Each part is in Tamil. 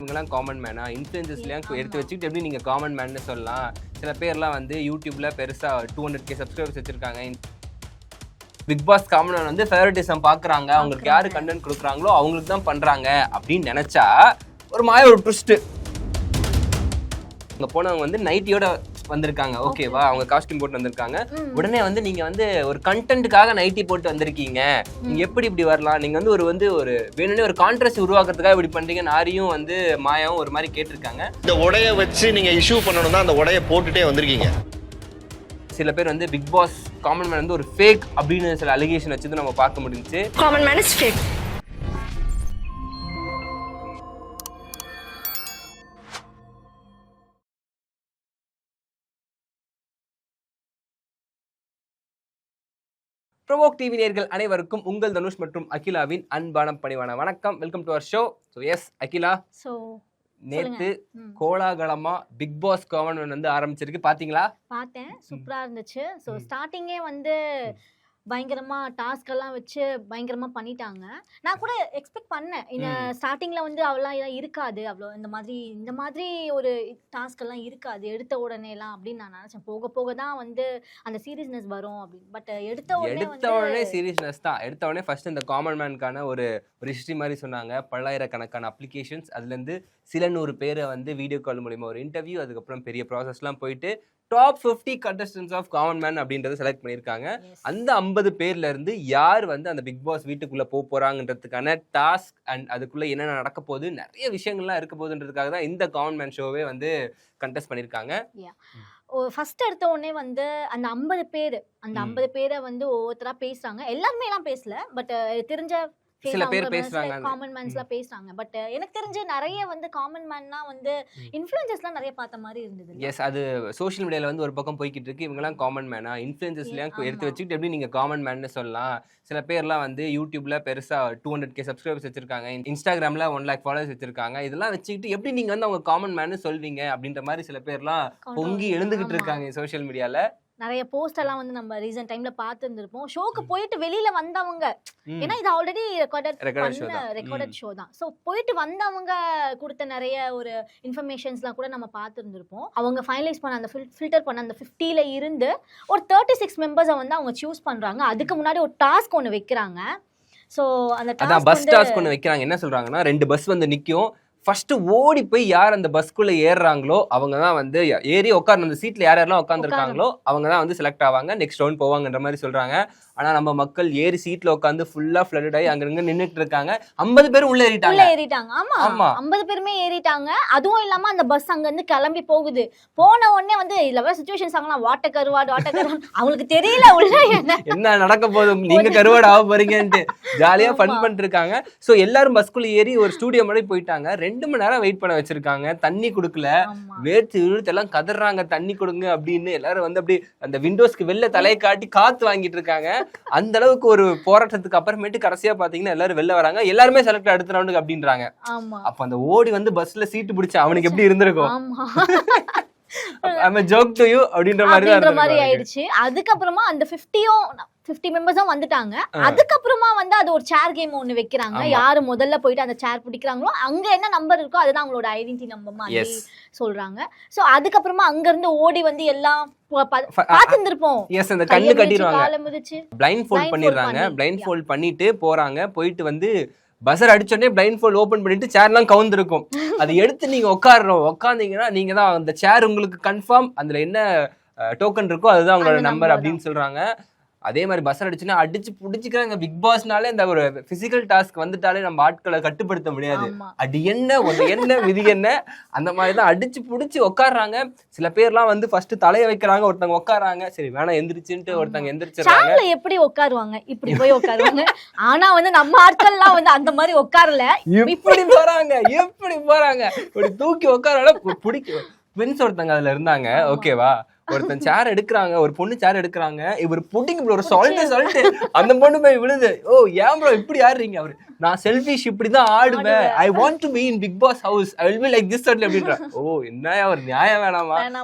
இவங்கெல்லாம் காமன் மேனா, இன்ஃப்ளூயன்சர்ஸ்லாம் எடுத்து வச்சுட்டு எப்படி நீங்கள் காமன் மேன்னு சொல்லலாம். சில பேர்லாம் வந்து யூடியூப்ல பெருசாக 200K சப்ஸ்கிரைபர்ஸ் வச்சுருக்காங்க. பிக் பாஸ் காமன் மேன் வந்து ஃபேவரட்டிசம் பார்க்குறாங்க, அவங்களுக்கு யார் கண்டென்ட் கொடுக்குறாங்களோ அவங்களுக்கு தான் பண்ணுறாங்க அப்படின்னு நினச்சா ஒரு ஒரு ட்விஸ்ட்டு. அங்கே போனவங்க வந்து நைட்டியோட வந்திருக்காங்க, ஓகேவா, அவங்க காஸ்டியூம் போட்டு வந்திருக்காங்க. உடனே வந்து நீங்க வந்து ஒரு கண்டென்ட்டுக்காக நைட்டி போட்டு வந்திருக்கீங்க, நீங்க எப்படி இப்படி வரலாம், நீங்க வந்து ஒரு வேணும்னே ஒரு கான்ட்ரவர்சி உருவாக்குறதுக்காக இப்படி பண்றீங்க. நாரியும் வந்து மாயாவும் ஒரு மாதிரி கேட்டிருக்காங்க. இந்த உடைய வச்சு நீங்க இஷ்யூ பண்ணணும் தான் அந்த உடைய போட்டுட்டே வந்திருக்கீங்க. சில பேர் வந்து பிக் பாஸ் காமன் மேன் வந்து ஒரு ஃபேக் அப்படின்னு சில அலிகேஷன் வச்சது நம்ம பார்க்க முடிஞ்சுச்சு. Common man is fake. Provoke TV நேயர்கள் அனைவருக்கும் உங்கள் தனுஷ் மற்றும் அகிலாவின் அன்பான பணிவான வணக்கம். Welcome to our show. So yes Akila, நேத்து கோலாகலமா பிக் பாஸ் காமன் மேன் வந்து ஆரம்பிச்சிருக்கு, பாத்தீங்களா? பார்த்தேன், சூப்பரா இருந்துச்சு. ஸோ ஸ்டார்டிங்கே வந்து பயங்கரமா டாஸ்க் எல்லாம் வச்சு பயங்கரமா பண்ணிட்டாங்க. நான் கூட எக்ஸ்பெக்ட் பண்ணேன் இந்த ஸ்டார்டிங்ல வந்து அவ்வளோ இருக்காது, அவ்வளோ இந்த மாதிரி ஒரு டாஸ்க் எல்லாம் இருக்காது எடுத்த உடனே எல்லாம் அப்படின்னு நான் நினைச்சேன். போக போக தான் வந்து அந்த சீரியஸ்னஸ் வரும் அப்படின்னு. பட் எடுத்த உடனே சீரியஸ்னஸ் தான். எடுத்த உடனே ஃபர்ஸ்ட் இந்த காமன் மேனுக்கான ஒரு ஹிஸ்டரி மாதிரி சொன்னாங்க. பல்லாயிரக்கணக்கான அப்ளிகேஷன்ஸ், அதுலேருந்து சில 100 பேரை வந்து வீடியோ கால் மூலிமா ஒரு இன்டர்வியூ, அதுக்கப்புறம் பெரிய ப்ராசஸ்லாம் போயிட்டு top 50 contestants of common man அப்படின்றத செலக்ட் பண்ணியிருக்காங்க. அந்த 50 பேர்ல இருந்து யார் வந்து அந்த பிக் பாஸ் வீட்டுக்குள்ள போறாங்கன்றதுக்கான டாஸ்க் அண்ட் அதுக்குள்ள என்னென்ன நடக்க போகுது, நிறைய விஷயங்கள்லாம் இருக்க போகுதுன்றதுக்காக தான் இந்த காமன் மேன் ஷோவே வந்து கண்டெஸ்ட் பண்ணியிருக்காங்க. ஃபர்ஸ்ட் எடுத்த உடனே வந்து அந்த 50 பேரை வந்து ஒவ்வொருத்தரா பேசுறாங்க. எல்லாருமே எல்லாம் பேசல, பட் தெரிஞ்ச சில பேர் பேசுறாங்க, காமன் மேன்ஸ்லாம் பேசுறாங்க. பட் எனக்கு தெரிஞ்ச நிறைய வந்து காமன் மேன்னா வந்து இன்ஃப்ளூயன்சர்ஸ்லாம் நிறைய பார்த்த மாதிரி இருந்தது. எஸ், அது சோஷியல் மீடியால வந்து ஒரு பக்கம் போய்கிட்டு இருக்கு. இவங்கெல்லாம் காமன் மேனா, இன்ஃப்ளூயன்சர்ஸ்லாம் எடுத்து வச்சுட்டு எப்படி நீங்க காமன் மேன்னு சொல்லலாம். சில பேர்லாம் வந்து யூடியூப்ல பெருசா 200K சப்ஸ்கிரைபர்ஸ் வச்சிருக்காங்க, இன்ஸ்டாகிராம்ல 1 lakh ஃபாலோவர்ஸ் வச்சிருக்காங்க. இதெல்லாம் வச்சுக்கிட்டு எப்படி நீங்க வந்து அவங்க காமன் மேன்னு சொல்வீங்க அப்படின்ற மாதிரி சில பேர்லாம் பொங்கி எழுந்துகிட்டு இருக்காங்க சோஷியல் மீடியால. நிறைய போஸ்ட் எல்லாம் வந்து நம்ம ரீசன்ட் டைம்ல பார்த்து இருந்திருப்போம். ஷோக்கு போயிட்டு வெளியில வந்தவங்க, ஏன்னா இது ஆல்ரெடி ரெக்கார்டட் ஷோ தான். ஸோ போயிட்டு வந்தவங்க கொடுத்த நிறைய ஒரு இன்ஃபர்மேஷன்ஸ்லாம் கூட நம்ம பார்த்து இருந்திருப்போம். அவங்க ஃபைனலைஸ் பண்ண அந்த ஃபில்டர் பண்ண அந்த 50ல இருந்து ஒரு 36 மெம்பர்ஸை வந்து அவங்க சூஸ் பண்றாங்க. அதுக்கு முன்னாடி ஒரு டாஸ்க் ஒன்று வைக்கிறாங்க. ஸோ அந்த பஸ் டாஸ்க் ஒன்று வைக்கிறாங்க. என்ன சொல்றாங்கன்னா, 2 பஸ் வந்து நிற்கும். ஃபர்ஸ்ட் ஓடி போய் யார் அந்த பஸ்க்குள்ள ஏறுறாங்களோ அவங்க தான் வந்து ஏறி உட்கார்ந்து அந்த சீட்ல யாரெல்லாம் உட்காந்துருக்காங்களோ அவங்க தான் வந்து செலக்ட் ஆவாங்க, நெக்ஸ்ட் ரவுண்ட் போவாங்கன்ற மாதிரி சொல்றாங்க. ஆனா நம்ம மக்கள் ஏறி சீட்ல உட்காந்து ஃபுல்லா ஃப்ளட்டட் ஆகி அங்க நின்னுட்டு இருக்காங்க. 50 பேர் உள்ள ஏறிட்டாங்க. ஆமா 50 பேருமே ஏறிட்டாங்க. அதுவும் இல்லாம அந்த பஸ் அங்க இருந்து கிளம்பி போகுது. போன உடனே வந்து இதுல சிச்சுவேஷன்ஸ் ஆகலாம், வாட்டர் கருவாடு அவங்களுக்கு தெரியல உள்ள என்ன நடக்க போதும், நீங்க கருவாடு ஆக போறீங்கன்ட்டு ஜாலியா ஃபன் பண்ணிட்டு இருக்காங்க. சோ எல்லாரும் பஸ்குள்ள ஏறி ஒரு ஸ்டூடியோ மாதிரி போயிட்டாங்க. 2 மணி நேரம் வெயிட் பண்ண வச்சிருக்காங்க. தண்ணி கொடுக்கல, வேர்த்து இழுத்து எல்லாம் கதறாங்க, தண்ணி கொடுங்க அப்படின்னு. எல்லாரும் வந்து அப்படி அந்த விண்டோஸ்க்கு வெளில தலையை காட்டி காத்து வாங்கிட்டு இருக்காங்க. அந்த அளவுக்கு ஒரு போராட்டத்துக்கு அப்புறமேட்டு கடைசியா பாத்தீங்கன்னா எல்லாரும் வெளில வராங்க. எல்லாருமே செலக்ட் அடுத்த ரவுண்டுக்கு அப்படின்றாங்க. அப்ப அந்த ஓடி வந்து பஸ்ல சீட்டு பிடிச்ச அவனுக்கு எப்படி இருந்திருக்கும்? ஜோக் டு யூ அப்படின்ற மாதிரி ஆயிடுச்சு. அதுக்கப்புறமா அந்த 50 மெம்பர்ஸும் வந்துட்டாங்க. அதுக்கப்புறமா வந்து அது ஒரு சேர் கேம் ஒண்ணு வைக்கிறாங்க. யாரு முதல்ல போயிட்டு அந்த சேர் பிடிக்கிறாங்களோ அங்க என்ன நம்பர் இருக்கோ அதுதான் அவங்களோட ஐடென்டிட்டி நம்பர் மாதிரி சொல்றாங்க. சோ அதுக்கப்புறமா அங்க இருந்து ஓடி வந்து எல்லாம் பாத்துருப்போம். எஸ், அந்த கண்ணு கட்டிடுவாங்க, பிளைண்ட் ஃபோல்ட் பண்ணிடுறாங்க. பிளைண்ட் ஃபோல்ட் பண்ணிட்டு போறாங்க. போயிட்டு வந்து பஸ்ஸர் அடிச்சோடனே பிளைண்ட் ஃபோல்ட் ஓபன் பண்ணிட்டு சேர்லாம் கவுந்திருக்கும். அதை எடுத்து நீங்க உட்காந்தீங்கன்னா நீங்க தான் அந்த சேர் உங்களுக்கு கன்ஃபார்ம் அதுல என்ன டோக்கன் இருக்கோ அதுதான் அவங்களோட நம்பர் அப்படின்னு சொல்றாங்க. அதே மாதிரி பஸ் அடிச்சுன்னா அடிச்சு பிடிச்சிக்கிறாங்க. பிக் பாஸ்னாலே இந்த ஒரு பிசிக்கல் டாஸ்க் வந்துட்டாலே நம்ம ஆட்களை கட்டுப்படுத்த முடியாது. அடி என்ன என்ன விதி என்ன அந்த மாதிரி தான் அடிச்சு பிடிச்சி உட்காடுறாங்க. சில பேர்லாம் வந்து ஃபர்ஸ்ட் தலையை வைக்கிறாங்க, ஒருத்தவங்க உட்காராங்க, சரி வேணா எந்திரிச்சுட்டு ஒருத்தவங்க எந்திரிச்சிருக்காங்க. எப்படி உட்காருவாங்க, இப்படி போய் உட்காருவாங்க. ஆனா வந்து நம்ம ஆட்கள்லாம் வந்து அந்த மாதிரி உட்காரல, இப்படி போறாங்க இப்படி தூக்கி உட்கார பிடிக்கும். பெண்ஸ் ஒருத்தங்க அதுல இருந்தாங்க, ஓகேவா, ஒருத்தன் சேர் எடுக்கிறாங்க, ஒரு பொண்ணு சேர் எடுக்கிறாங்க, இவர் புட்டிங் ஒரு சொல்லிட்டு அந்த பொண்ணு போய் விழுது. ஓ ஏன் ப்ரோ இப்படி ஆடுறீங்க? அவரு நான் செல்ஃபிஷ் இப்படிதான் ஆடுவேன், I want to be in Bigg Boss house, I will be like this அப்படின்ற. ஓ என்ன ஒரு நியாயம் வேணாமா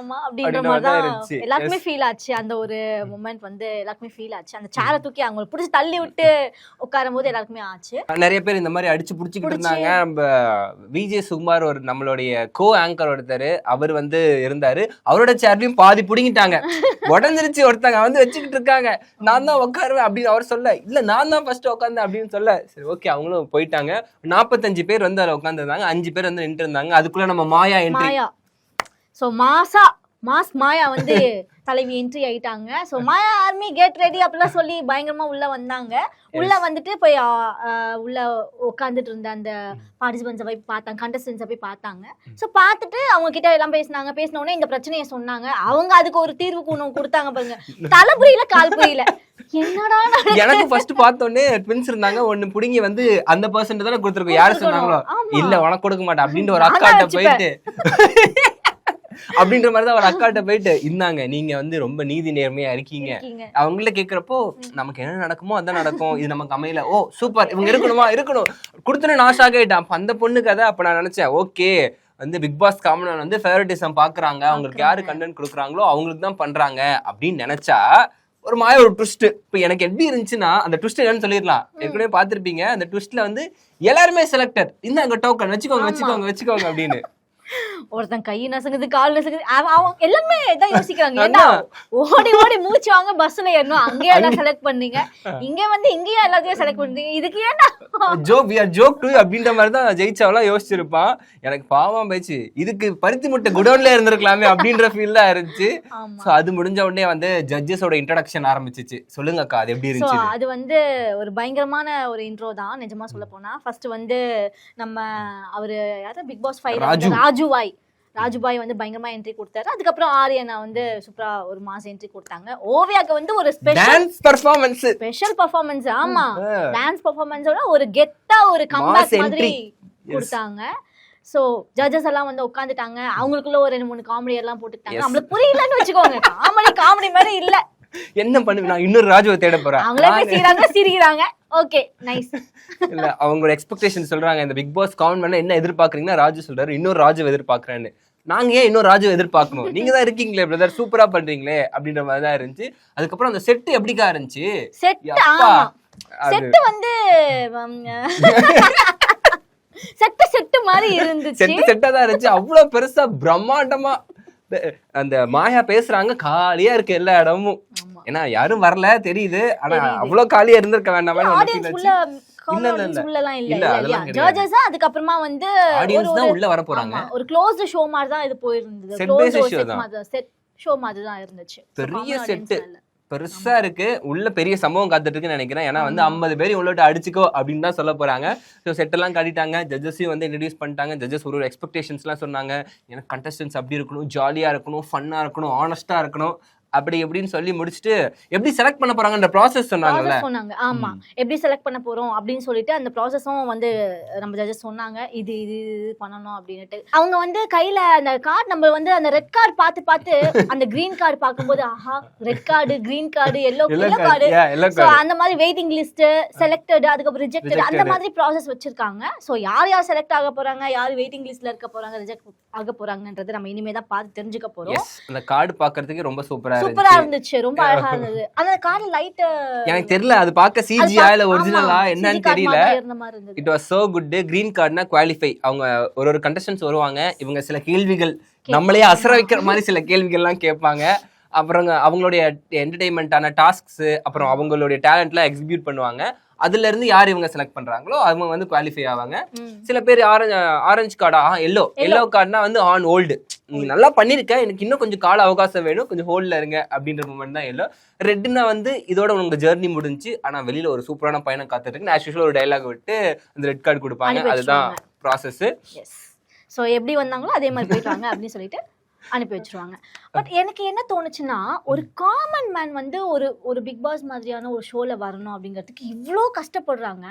அப்படின்ற மாதிரி தான் எல்லாருக்குமே ஃபீல் ஆச்சு. அந்த ஒரு மொமெண்ட் வந்து எல்லாருக்குமே ஃபீல் ஆச்சு. அந்த சேரை தூக்கி அவங்க பிடிச்சி தள்ளி விட்டு உட்காரும் போது எல்லாருக்குமே ஆச்சு. நிறைய பேர் இந்த மாதிரி அடிச்சு புடிச்சுக்கிட்டு இருந்தாங்க. விஜய் சுகுமார் ஒரு நம்மளுடைய கோ ஆங்கர் ஒருத்தர் அவர் வந்து இருந்தாரு, அவரோட சேர்லையும் பாதி புடிங்கிட்டாங்க, உடஞ்சிருச்சு. ஒருத்தங்க வந்து வச்சுக்கிட்டு இருக்காங்க, நான் தான் உட்காருவேன் அப்படின்னு அவர் சொல்ல, இல்ல நான் தான் ஃபர்ஸ்ட் உட்காந்தேன் அப்படின்னு சொல்ல. சரி ஓகே அவங்களும் போயிட்டாங்க. 45 பேர் வந்து அதில் உட்காந்துருந்தாங்க, 5 பேர் வந்து நின்று இருந்தாங்க. அதுக்குள்ள நம்ம மாயா என்ட்ரி. சோ மாஸ் மாயா வந்து தலைவி என்ட்ரி ஆயிட்டாங்க. ஸோ மாயா ஆர்மி கெட் ரெடி அப்படிலாம் சொல்லி பயங்கரமா உள்ள வந்தாங்க. உள்ள வந்துட்டு போய் உள்ள உட்காந்துட்டு இருந்த அந்த பார்ட்டிசிபென்ட்ஸை போய் பார்த்தாங்க, கண்டஸ்டன்ஸை போய் பார்த்தாங்க. ஸோ பார்த்துட்டு அவங்க கிட்ட எல்லாம் பேசின உடனே இந்த பிரச்சனையை சொன்னாங்க. அவங்க அதுக்கு ஒரு தீர்வு கொடுத்தாங்க பாருங்க. தலை புரியல கால் புரியல, என்னடா. எனக்கு ஃபர்ஸ்ட் பார்த்தோன்னே ட்வின்ஸ் இருந்தாங்க, ஒன்னு புடிங்கி வந்து அந்த பர்சன்ட் தானே கொடுத்துருக்கோம், யாரு சொன்னாங்களோ இல்ல உனக்கு கொடுக்க மாட்டேன் அப்படின்ற ஒரு அக்காட்ட போயிட்டு அப்படின்ற மாதிரிதான் ஒரு அக்காட்ட போயிட்டு இருந்தாங்க, நீங்க வந்து ரொம்ப நீதி நேர்மையா இருக்கீங்க. அவங்கள கேக்குறப்போ நமக்கு என்ன நடக்குமோ அதான் நடக்கும், இது நமக்கு அமையல, ஓ சூப்பர் இவங்க இருக்கணும் கொடுத்துன்னு நான் ஷாக் ஆயிட்டேன். அப்ப அந்த பொண்ணு கதை அப்ப நான் நினைச்சேன், ஓகே வந்து பிக் பாஸ் காமன் வந்து ஃபேவரட்டிசம் பாக்குறாங்க, அவங்களுக்கு யாரு கண்டென்ட் கொடுக்குறாங்களோ அவங்களுக்கு தான் பண்றாங்க அப்படின்னு நினைச்சா ஒரு மாய ஒரு ட்விஸ்ட். இப்போ எனக்கு எப்படி இருந்துச்சுன்னா அந்த ட்விஸ்ட் என்னன்னு சொல்லிடலாம், ஏற்கனவே பார்த்துருப்பீங்க. அந்த ட்விஸ்ட்ல வந்து எல்லாருமே செலக்டட், இந்த அங்க டோக்கன் வச்சுக்கோங்க அப்படின்னு. ஒருத்தன் கை நசுங்குது, கால் நசுங்குது, அவங்க எல்லாமே இதான் யோசிக்கிறாங்க. ஏன்னா ஓடி மூச்சு வாங்க பஸ்ல ஏறணும், அங்கேயே எல்லாம் செலக்ட் பண்ணீங்க, இங்க வந்து இங்கேயே எல்லாத்தையும் செலக்ட் பண்றீங்க, இதுக்கு ஏன்னா ஜோக் டூ அப்படின்ற மாதிரி தான் ஜெயிச்சாவெல்லாம் யோசிச்சிருப்பான். எனக்கு பாவம் போயிடுச்சு, இதுக்கு பருத்தி முட்டை குடோன்ல இருந்திருக்கலாமே அப்படின்ற ஃபீல் தான் இருந்துச்சு. அது முடிஞ்ச உடனே வந்து ஜட்ஜஸோட இன்ட்ரோடக்ஷன் ஆரம்பிச்சிச்சு. சொல்லுங்க அக்கா அது எப்படி இருந்துச்சு? அது வந்து ஒரு பயங்கரமான ஒரு இன்ட்ரோ தான் நிஜமா சொல்ல போனா. ஃபர்ஸ்ட் வந்து நம்ம அவரு யாரு பிக் பாஸ் 5 ராஜுபாய் வந்து பயங்கரமா என்ட்ரி கொடுத்தாரு. அதுக்கப்புறம் ஆரியனா வந்து சூப்பரா ஒரு மாஸ் என்ட்ரி கொடுத்தாங்க. ஓவியாக்கு வந்து ஒரு ஸ்பெஷல் பெர்ஃபார்மன்ஸ், ஆமா டான்ஸ் பெர்ஃபார்மன்ஸோட ஒரு கெத்தா ஒரு கம்பேக் மாதிரி கொடுத்தாங்க. சோ ஜட்ஜஸ் எல்லாம் வந்து உட்காந்துட்டாங்க, அவங்களுக்குள்ள ஒரு 2-3 காமெடி எல்லாம் போட்டுட்டாங்க. நம்மளுக்கு புரியலன்னு வச்சுக்கோங்க, காமெடி மாதிரி இல்ல. என்ன பண்ணுவேன், நான் இன்னொரு ராஜுவை தேட போறேன். அவங்களே பேசிக்கிறாங்க, சிரிக்கிறாங்க. Okay nice. இல்ல அவங்களோட எக்ஸ்பெக்டேஷன் சொல்றாங்க, இந்த பிக் பாஸ் கவுண்ட் பண்ண என்ன எதிர்பார்க்கறீங்கன்னா ராஜு சொல்றாரு இன்னொரு ராஜு எதிர்பார்க்கறேன்னு. நாங்க ஏன் இன்னொரு ராஜு எதிர்பார்க்கணும், நீங்க தான் இருக்கீங்களே பிரதர், சூப்பரா பண்றீங்களே அப்படின்ற மாதிரி தான் இருந்துச்சு. அதுக்கப்புறம் அந்த செட் எப்படிக்கா இருந்துச்சு? செட் வந்து செட்டு மாதிரி இருந்துச்சு, செட்டா தான் இருந்துச்சு. அவ்வளவு பெருசா பிரம்மாண்டமா அந்த மாயா பேசுறாங்க, காலியா இருக்கு எல்லா இடமும். ஏன்னா யாரும் வரல தெரியுது, ஆனா அவ்வளவு காலியா இருந்திருக்க வேண்டாம். அதுக்கப்புறமா வந்து உள்ள வர போறாங்க, ஒரு க்ளோஸ்ட் ஷோ மாதிரி தான் இது போயிருந்தது. செட் ஷோ மாதிரி தான் இருந்துச்சு. பெரிய செட்டு பெருசா இருக்கு, உள்ள பெரிய சம்பவம் காத்துட்டு இருக்குன்னு நினைக்கிறேன். ஏன்னா வந்து 50 பேர் உள்ளோட்டு அடிச்சுக்கோ அப்படின்னு தான் சொல்ல போறாங்க. ஸோ செட் எல்லாம் காட்டிட்டாங்க, ஜட்ஜஸையும் வந்து இன்ட்ரடியூஸ் பண்ணிட்டாங்க. ஜட்ஜஸ் ஒரு எக்ஸ்பெக்டேஷன்ஸ் எல்லாம் சொன்னாங்க, எனக்கு கண்டஸ்டன்ஸ் அப்படி இருக்கணும், ஜாலியா இருக்கணும், ஃபன்னா இருக்கணும், ஆனஸ்டா இருக்கணும், அப்படி எப்படின்னு சொல்லி முடிச்சுட்டு எப்படி செலக்ட் பண்ண போறாங்கன்ற ப்ராசஸ் சொன்னாங்க. ஆமா எப்படி செலக்ட் பண்ண போறோம் அப்படின்னு சொல்லிட்டு அந்த ப்ராசஸும் வந்து நம்ம ஜட்ஜஸ் சொன்னாங்க, இது பண்ணணும் அப்படின்னுட்டு. அவங்க வந்து கையில அந்த கார்டு, நம்ம வந்து அந்த ரெட் கார்டு பார்த்து அந்த கிரீன் கார்டு பார்க்கும்போது ஆஹா red card, green card, yellow card, அந்த மாதிரி வெயிட்டிங் லிஸ்ட், செலக்டட், அதுக்கப்புறம் ரிஜெக்டட், அந்த மாதிரி ப்ராசஸ் வச்சிருக்காங்க. ஸோ யார் செலக்ட் ஆக போறாங்க, யார் வெயிட்டிங் லிஸ்ட்ல இருக்க போறாங்க, ரிஜெக்ட் ஆக போறாங்கன்றது நம்ம இனிமே தான் பார்த்து தெரிஞ்சுக்க போறோம். அந்த கார்டு பாக்குறதுக்கு ரொம்ப சூப்பரா இருந்துச்சு, ரொம்ப அழகா இருந்தது. அந்த கார்டு லைட் எனக்கு தெரியல, அது பார்க்க சிஜியா இல்ல ஒரிஜினலா என்னன்னு தெரியல. It was so good. Green கார்டுனா குவாலிஃபை, அவங்க ஒரு கண்டஸ்டன்ஸ் வருவாங்க, இவங்க சில கேள்விகள் நம்மளே அசர வைக்கிற மாதிரி சில கேள்விகள்லாம் கேட்பாங்க. அப்புறம் அவங்களுடைய என்டர்டெயின்மெண்டான டாஸ்க்ஸ், அப்புறம் அவங்களுடைய டேலண்ட்லாம் எக்ஸிக்யூட் பண்ணுவாங்க. அதுல இருந்து யார் இவங்க செலக்ட் பண்றாங்களோ அவங்க வந்து குவாலிஃபை ஆவாங்க. சில பேர் ஆரஞ்சு கார்டா, எல்லோ கார்டுனா வந்து ஆன் ஹோல்டு, நீ நல்லா பண்ணிருக்க, எனக்கு இன்னும் கொஞ்சம் கால அவகாசம் வேணும், கொஞ்சம் ஹோல்ட்ல இருங்க அப்படின்ற மூமெண்ட் தான் எல்லோ. ரெட்னா வந்து இதோட உங்க ஜெர்னி முடிஞ்சு, ஆனா வெளியில ஒரு சூப்பரான பயணம் காத்துட்டு இருக்கு, ஆஸ் யூசுவல் ஒரு டயலாக் விட்டு அந்த ரெட் கார்டு கொடுப்பாங்க. அதுதான் ப்ராசஸ். ஸோ எப்படி வந்தாங்களோ அதே மாதிரி போயிட்டாங்க அப்படின்னு சொல்லிட்டு அனுப்பி வச்சிருவாங்க. பட் எனக்கு என்ன தோணுச்சுன்னா, ஒரு காமன் மேன் வந்து ஒரு பிக் பாஸ் மாதிரியான ஒரு ஷோல வரணும் அப்படிங்கிறதுக்கு இவ்வளோ கஷ்டப்படுறாங்க.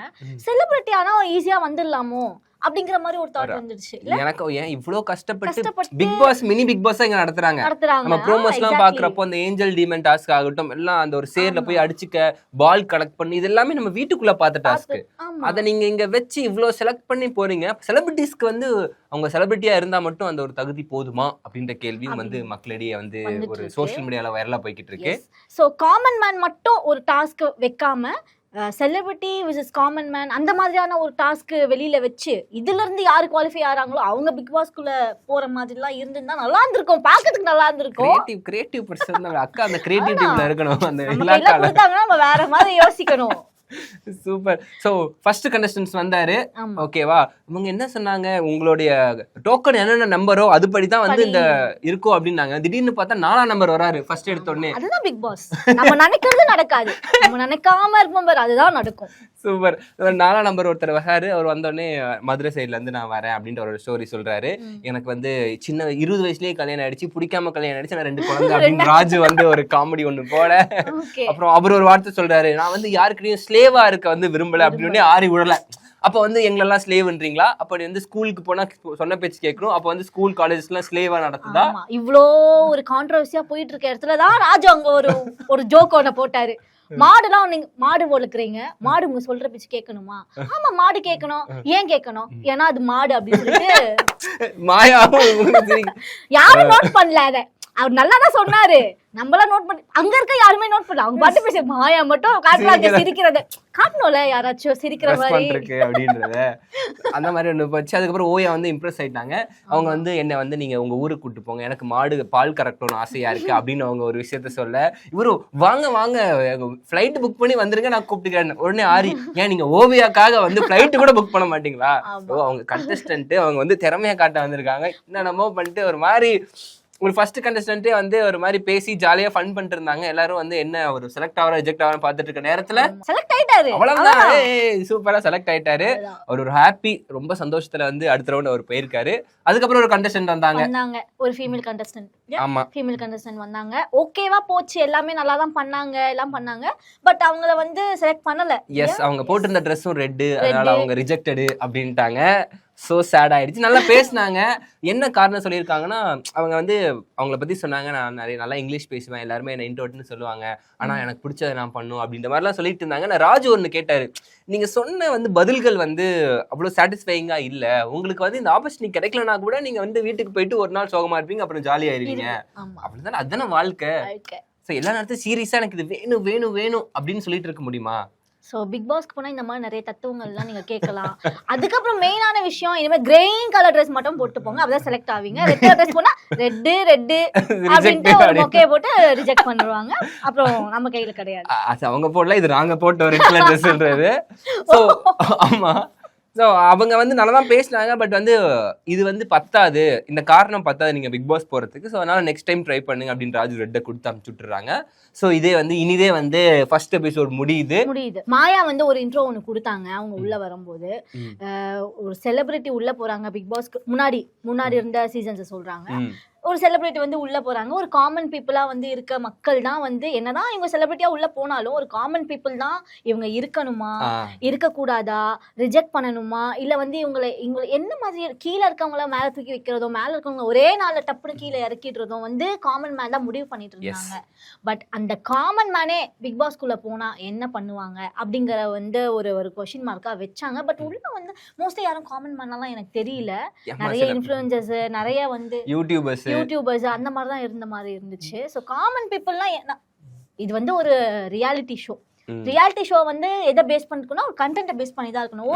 செலிபிரிட்டி ஆனா ஈஸியா வந்துடலாமோ அப்படிங்கிற மாதிரி ஒரு தாட் வந்துருச்சு. எனக்கு ஏன் இவ்ளோ கஷ்டப்பட்டு Bigg Boss mini Bigg Boss இங்க நடத்துறாங்க. நம்ம ப்ரோமோஸ் எல்லாம் பாக்குறப்போ அந்த ஏஞ்சல் டீமன் டாஸ்க் ஆகட்டும் எல்லாம் அந்த ஒரு சேர்ல போய் அடிச்சுக்க பால் கலெக்ட் பண்ணி இது எல்லாமே நம்ம வீட்டுக்குள்ள பார்த்த டாஸ்க். அத நீங்க இங்க வச்சு இவ்ளோ செலக்ட் பண்ணி போறீங்க. செலிபிரிட்டிஸ்க்கு வந்து அவங்க செலிபிரிட்டியா இருந்தா மட்டும் அந்த ஒரு தகுதி போதுமா அப்படின்ற கேள்வியும் வந்து மக்களிடையே வந்து ஒரு சோஷியல் மீடியால வைரலா போய்கிட்டு இருக்கு. சோ காமன் மேன் மட்டும் ஒரு டாஸ்க் வைக்காம செலிபிரிட்டி விசஸ் காமன் மேன் அந்த மாதிரியான ஒரு டாஸ்க் வெளியில வச்சு இதுல இருந்து யாரு குவாலிஃபை ஆறாங்களோ அவங்க பிக் பாஸ்க்குள்ள போற மாதிரி எல்லாம் இருந்தா நல்லா இருந்திருக்கும். பாக்கிறதுக்கு நல்லா இருந்திருக்கும். கிரியேட்டிவ் பர்சன் அக்கா அந்த கிரியேட்டிவிட்டில இருக்கணும். அந்த நம்ம வேற மாதிரி யோசிக்கணும். சூப்பர். சோ ஃபர்ஸ்ட் கண்டஸ்டன்ஸ் வந்தாரு. ஓகேவா, இவங்க என்ன சொன்னாங்க, உங்களுடைய டோக்கன் என்னென்ன நம்பரோ அதுபடி தான் வந்து இந்த இருக்கும் அப்படின்னாங்க. திடீர்னு பார்த்தா 4ஆம் நம்பர் வராரு ஃபர்ஸ்ட் எடுத்த உடனே. அதுதான் பிக் பாஸ். நம்ம நினைக்கிறது நடக்காது, நம்ம நினைக்காம இருப்போம் பாரு, அதுதான் நடக்கும். சூப்பர். 4ஆம் நம்பர் ஒருத்தர் வராரு. அவர் வந்தோடனே மதுரை சைட்ல இருந்து நான் வரேன் அப்படின்ற ஒரு ஸ்டோரி சொல்றாரு. எனக்கு வந்து சின்ன 20 வயசுலயே கல்யாணம் ஆயிடுச்சு, பிடிக்காம கல்யாணம் ஆயிடுச்சு, நான் 2 குழந்தை அப்படின்னு ராஜு வந்து ஒரு காமெடி ஒண்ணு போட. அப்புறம் அவர் ஒரு வார்த்தை சொல்றாரு, நான் வந்து யாருக்கிட்டையும் ஸ்லேவா இருக்க வந்து விரும்பல அப்படின்னு ஆறி விடல. அப்ப வந்து எங்களெல்லாம் ஸ்லேவ்ன்றீங்களா? அப்படி வந்து ஸ்கூலுக்கு போனா சொன்ன பேச்சு கேட்கணும். அப்ப வந்து ஸ்கூல் காலேஜஸ் எல்லாம் ஸ்லேவா நடக்குதா? இவ்ளோ ஒரு கான்ட்ரோவர்சியா போயிட்டு இருக்க இடத்துலதான் ராஜு அங்க ஒரு ஜோக் ஒண்ண போட்டாரு. மாடுலாம் நீங்க மாடு வளர்க்குறீங்க, மாடு உங்க சொல்ற பேச்சு கேட்கணுமா? ஆமா மாடு கேட்கணும். ஏன் கேட்கணும்? ஏன்னா அது மாடு அப்படின்னு சொல்லிட்டு மாயாவும் யாரும் நோட் பண்ணல. அத அவர் நல்லாதான் சொன்னாரு, நம்மளாம் நோட் பண்ணி அங்க இருக்க யாருமே நோட் பண்ணல. அவங்க பாட்டு பேச மாயா மட்டும் காட்டுறாங்க, சிரிக்கிறத காட்டணும்ல யாராச்சும் சிரிக்கிற மாதிரி அப்படின்றத அந்த மாதிரி ஒண்ணு போச்சு. அதுக்கப்புறம் ஓயா வந்து இம்ப்ரெஸ் ஆயிட்டாங்க. அவங்க வந்து என்ன வந்து நீங்க உங்க ஊருக்கு கூட்டு போங்க, எனக்கு மாடு பால் கறக்கணும்னு ஆசையா இருக்கு அப்படின்னு அவங்க ஒரு விஷயத்த சொல்ல, இவரு வாங்க வாங்க ஃபிளைட் புக் பண்ணி வந்துருங்க நான் கூப்பிட்டுக்கிறேன். உடனே ஆரி, ஏன் நீங்க ஓவியாக்காக வந்து ஃபிளைட் கூட புக் பண்ண மாட்டீங்களா? அவங்க கண்டஸ்டன்ட் அவங்க வந்து திறமையா காட்ட வந்திருக்காங்க. என்னென்னமோ பண்ணிட்டு ஒரு மாதிரி ஒரு ஃபர்ஸ்ட் கண்டஸ்டன்ட்டே வந்து ஒரு மாதிரி பேசி ஜாலியா ஃபன் பண்ணிட்டு இருந்தாங்க. எல்லாரும் வந்து என்ன ஒரு செலக்ட் ஆவரா ரிஜெக்ட் ஆவரா பார்த்துட்டு இருக்க நேரத்துல செலக்ட் ஆயிட்டாரு. அவ்வளவுதான், சூப்பரா செலக்ட் ஆயிட்டாரு. அவர் ஒரு ஹாப்பி, ரொம்ப சந்தோஷத்துல வந்து அடுத்த ரவுண்ட் அவர் போயிருக்காரு. அதுக்கப்புறம் ஒரு கண்டஸ்டன்ட் வந்தாங்க, ஒரு ஃபீமேல் கண்டஸ்டன்ட். ஆமா, ஃபீமேல் கண்டஸ்டன்ட் வந்தாங்க. ஓகேவா போச்சு, எல்லாமே நல்லா தான் பண்ணாங்க, எல்லாம் பண்ணாங்க. பட் அவங்கள வந்து செலக்ட் பண்ணல. எஸ், அவங்க போட்டிருந்த ட்ரெஸ்ஸும் ரெட், அதனால அவங்க ரிஜெக்டட் அப்படின்ட்டாங்க. சோ சேட் ஆயிடுச்சு. நல்லா பேசினாங்க. என்ன காரணம் சொல்லியிருக்காங்கன்னா, அவங்க வந்து அவங்கள பத்தி சொன்னாங்க, நான் நிறைய நல்லா இங்கிலீஷ் பேசுவேன், எல்லாருமே என்ன இன்ட்ரோவர்ட்னு சொல்லுவாங்க, ஆனா எனக்கு பிடிச்சதை நான் பண்ணும் அப்படின்ற மாதிரிலாம் சொல்லிட்டு இருந்தாங்க. நான் ராஜு ஒன்று கேட்டாரு, நீங்க சொன்ன வந்து பதில்கள் வந்து அவ்வளவு சாட்டிஸ்ஃபைங்கா இல்ல, உங்களுக்கு வந்து இந்த ஆப்பர்ச்சுனிட்டி கிடைக்கலனா கூட நீங்க வந்து வீட்டுக்கு போயிட்டு ஒரு நாள் சோகமா இருப்பீங்க, அப்புறம் ஜாலியா இருவீங்க அப்படிதான், அதுதானே வாழ்க்கை. சோ எல்லா நேரத்தையும் சீரியஸா எனக்கு இது வேணும் வேணும் வேணும் அப்படின்னு சொல்லிட்டு இருக்க முடியுமா? சோ பிக் பாஸ்க்கு போனா இந்த மாதிரி நிறைய தத்துவங்கள் எல்லாம் நீங்க கேட்கலாம். அதுக்கப்புறம் மெயினான விஷயம், இனிமே கிரீன் கலர் ட்ரெஸ் மட்டும் போட்டு போங்க, அப்பதான் செலக்ட் ஆவீங்க. ரெட் கலர் ட்ரெஸ் போனா ரெட் அப்படின்ட்டு ஒரு மொக்கையை போட்டு ரிஜெக்ட் பண்ணுவாங்க. அப்புறம் நம்ம கையில கிடையாது. அவங்க போடல, இது நாங்க போட்ட ரெட் கலர் ட்ரெஸ்ன்றது. சோ ஆமா, ஸோ அவங்க வந்து நல்லா தான் பேசினாங்க. பட் வந்து இது வந்து பத்தாது, இந்த காரணம் பத்தாது நீங்கள் பிக் பாஸ் போகிறதுக்கு. ஸோ அதனால் நெக்ஸ்ட் டைம் ட்ரை பண்ணுங்க அப்படின்னு ராஜு ரெட்டை கொடுத்து அனுப்பிச்சுட்றாங்க. ஸோ இதே வந்து இனிதே வந்து ஃபர்ஸ்ட் எபிசோட் முடியுது. மாயா வந்து ஒரு இன்ட்ரோ ஒன்று கொடுத்தாங்க. அவங்க உள்ள வரும்போது ஒரு செலிபிரிட்டி உள்ள போறாங்க பிக் பாஸ்க்கு முன்னாடி இருந்த சீசன்ஸை சொல்றாங்க. ஒரு செலிபிரிட்டி வந்து உள்ள போறாங்க. ஒரு காமன் பீப்புளா வந்து இருக்க மக்கள் தான் வந்து, என்னதான் இவங்க செலிபிரிட்டியா உள்ள போனாலும் ஒரு காமன் பீப்புள் தான் இவங்க இருக்கணுமா, இருக்க கூடாதா, ரிஜெக்ட் பண்ணணுமா, இல்ல வந்து இவங்களை என்ன மாதிரி கீழே இருக்கவங்கள மேல தூக்கி வைக்கிறதோ, மேல இருக்கவங்க ஒரே நாள்ல டப்புனு கீழே இறக்கிடுறதும் வந்து காமன் மேன் தான் முடிவு பண்ணிட்டு இருந்தாங்க. பட் அந்த காமன் மேனே பிக் பாஸ்குள்ள போனா என்ன பண்ணுவாங்க அப்படிங்கிற வந்து ஒரு கொஸ்டின் மார்க்கா வச்சாங்க. பட் உள்ள வந்து மோஸ்ட்லி யாரும் காமன் மேனெல்லாம் எனக்கு தெரியல. நிறைய இன்ஃப்ளூயன்சர்ஸ், நிறைய வந்து யூடியூபர்ஸ் அந்த மாதிரி தான் இருந்த மாதிரி இருந்துச்சு. ஸோ காமன் பீப்புள்லாம் இது வந்து ஒரு ரியாலிட்டி ஷோ வந்து எதை பேஸ் பண்ணிருக்கணும், ஒரு கண்டென்ட்டை பேஸ் பண்ணி தான் இருக்கணும்.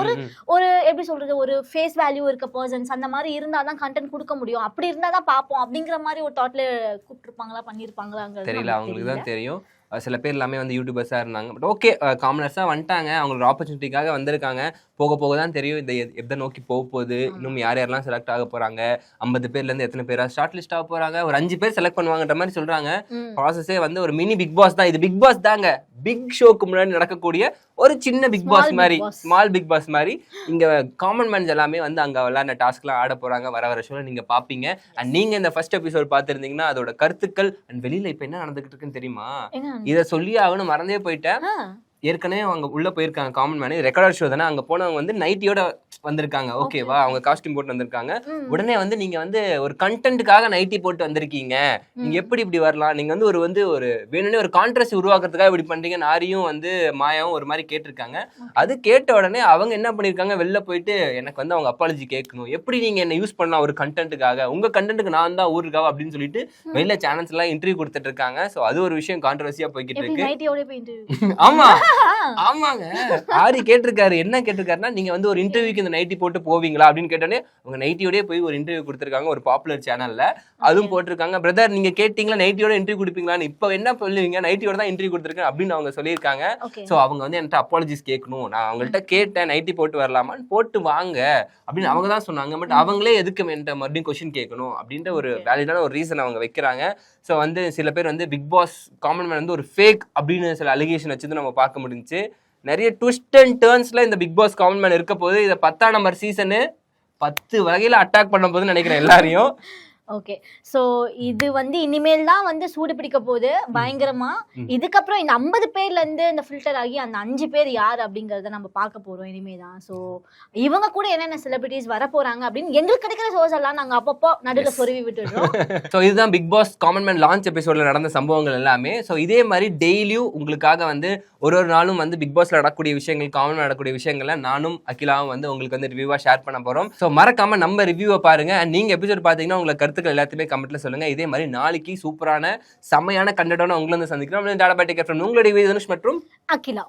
ஒரு எப்படி சொல்றது, ஒரு ஃபேஸ் வேல்யூ இருக்க பர்சன்ஸ் அந்த மாதிரி இருந்தா தான் கண்டென்ட் கொடுக்க முடியும். அப்படி இருந்தா தான் பார்ப்போம் அப்படிங்கிற மாதிரி ஒரு தாட்ல கூப்பிட்டுருப்பாங்களா, பண்ணிருப்பாங்களாங்கிறது தெரியல. அவங்களுக்கு தான் தெரியும். சில பேர் எல்லாமே வந்து யூடியூபர்ஸாக இருந்தாங்க. பட் ஓகே, காமனர்ஸாக வந்துட்டாங்க, அவங்களோட ஆப்பர்ச்சுனிட்டிக்காக வந்திருக்காங்க. போக போக தான் தெரியும் இந்த எதை நோக்கி போக போகுது, இன்னும் யார் யாரெல்லாம் செலக்ட் ஆக போகிறாங்க, 50 பேர்லேருந்து எத்தனை பேரா ஷார்ட் லிஸ்ட் ஆக போகிறாங்க, ஒரு 5 பேர் செலக்ட் பண்ணுவாங்கன்ற மாதிரி சொல்கிறாங்க. ப்ராசஸே வந்து ஒரு மினி பிக் பாஸ் தான். இது பிக் பாஸ் தாங்க, பிக் ஷோக்கு முன்னாடி நடக்கக்கூடிய ஒரு சின்ன பிக் பாஸ் மாதிரி, ஸ்மால் பிக் பாஸ் மாதிரி. இங்கே காமன் மேன்ஸ் எல்லாமே வந்து அங்கே விளையாட டாஸ்க்லாம் ஆட போகிறாங்க. வர ஷோவில் நீங்கள் பார்ப்பீங்க. அண்ட் நீங்கள் இந்த ஃபர்ஸ்ட் எபிசோட் பார்த்துருந்தீங்கன்னா அதோட கருத்துக்கள் அண்ட் வெளியில் இப்போ என்ன நடந்துகிட்டு இருக்குன்னு தெரியுமா? இதை சொல்லி ஆகணும், மறந்தே போயிட்டேன். ஏற்கனவே அவங்க உள்ள போயிருக்காங்க காமன் மேன் ரெக்கார்டர் ஷோ தானே, அங்க போனவங்க வந்து நைட்டியோட வந்திருக்காங்க. ஓகேவா, அவங்க காஸ்டியூம் போட்டு வந்திருக்காங்க. உடனே வந்து நீங்க வந்து ஒரு கண்டென்ட்டுக்காக நைட்டி போட்டு வந்திருக்கீங்க, நீங்க எப்படி இப்படி வரலாம், நீங்க வந்து ஒரு வேணும்னே ஒரு கான்ட்ரவர்சி உருவாக்குறதுக்காக இப்படி பண்றீங்க. ஆரியும் வந்து மாயாவும் ஒரு மாதிரி கேட்டிருக்காங்க. அது கேட்ட உடனே அவங்க என்ன பண்ணிருக்காங்க, வெளில போயிட்டு எனக்கு வந்து அவங்க அப்பாலஜி கேட்கணும், எப்படி நீங்க என்ன யூஸ் பண்ணலாம் ஒரு கண்டென்ட்டுக்காக, உங்க கண்டென்ட்டுக்கு நான் தான் ஊருக்காக அப்படின்னு சொல்லிட்டு வெளில சேனல்ஸ் எல்லாம் இன்டர்வியூ கொடுத்துட்டு இருக்காங்க. சோ அது ஒரு விஷயம் கான்ட்ரவர்சியா போய்கிட்டு இருக்கு. ஆமா ஆமாங்க, ஆரி கேட்டிருக்காரு. என்ன கேட்டிருக்காருன்னா, நீங்க வந்து ஒரு இன்டர்வியூக்கு இந்த நைட்டி போட்டு போவீங்களா அப்படின்னு கேட்டோன்னே அவங்க நைட்டியோடய போய் ஒரு இன்டர்வியூ கொடுத்துருக்காங்க ஒரு பாப்புலர் சேனல்ல. அதுவும் போட்டிருக்காங்க, பிரதர் நீங்க கேட்டீங்களா நைட்டியோட இன்டர்வியூ கொடுப்பீங்களான்னு, இப்ப என்ன சொல்லுவீங்க, நைட்டியோட தான் இன்டர்வியூ கொடுத்துருக்கேன் அப்படின்னு அவங்க சொல்லியிருக்காங்க. சோ அவங்க வந்து என்கிட்ட அப்பாலஜிஸ் கேட்கணும், நான் அவங்கள்ட்ட கேட்டேன் நைட்டி போட்டு வரலாமான்னு, போட்டு வாங்க அப்படின்னு அவங்க தான் சொன்னாங்க. பட் அவங்களே எதுக்கு என்கிட்ட மறுபடியும் கொஸ்டின் கேட்கணும் அப்படின்ற ஒரு வேலிடான ஒரு ரீசன் அவங்க வைக்கிறாங்க. ஸோ வந்து சில பேர் வந்து பிக் பாஸ் காமன் மேன் வந்து ஒரு ஃபேக் அப்படின்னு சில அலிகேஷன் வச்சு நம்ம பார்க்க முடிஞ்சுச்சு. நிறைய ட்விஸ்ட் அண்ட் டர்ன்ஸ்ல இந்த பிக் பாஸ் காமன் மேன் இருக்க போது. இதை 10ஆம் நம்பர் சீசனு 10 வகையில அட்டாக் பண்ண போதுன்னு நினைக்கிறேன் எல்லாரையும். ஓகே, சோ இது வந்து இனிமேல் தான் வந்து சூடு பிடிக்க போகுது பயங்கரமா. இதுக்கப்புறம் இந்த 50 பேர்ல இருந்து இந்த ஃபில்டர் ஆகி அந்த 5 பேர் யார் அப்படிங்கறத நம்ம பார்க்க போறோம் இனிமே தான். சோ இவங்க கூட என்னென்ன செலிபிரிட்டிஸ் வர போறாங்க அப்படின்னு எங்களுக்கு கிடைக்கிற ஷோஸ் எல்லாம் நாங்க அப்பப்போ நடுவில் சொருவி விட்டுடுறோம். ஸோ இதுதான் Bigg Boss common man launch எபிசோட்ல நடந்த சம்பவங்கள் எல்லாமே. ஸோ இதே மாதிரி டெய்லியும் உங்களுக்காக வந்து ஒரு நாளும் வந்து பிக் பாஸ்ல நடக்கக்கூடிய விஷயங்கள், காமன் நடக்கக்கூடிய விஷயங்கள்ல நானும் அகிலாவும் வந்து உங்களுக்கு வந்து ரிவ்யூவா ஷேர் பண்ண போறோம். ஸோ மறக்காம நம்ம ரிவ்யூவை பாருங்க. நீங்க எபிசோட் பாத்தீங்கன்னா உங்களுக்கு கருத்துக்கள் எல்லாத்தையுமே கமெண்ட்ல சொல்லுங்க. இதே மாதிரி நாளைக்கு சூப்பரான செமையான கண்டென்ட்டான உங்களை வந்து சந்திக்கிறோம். உங்களுடைய தனுஷ் மற்றும் அகிலா.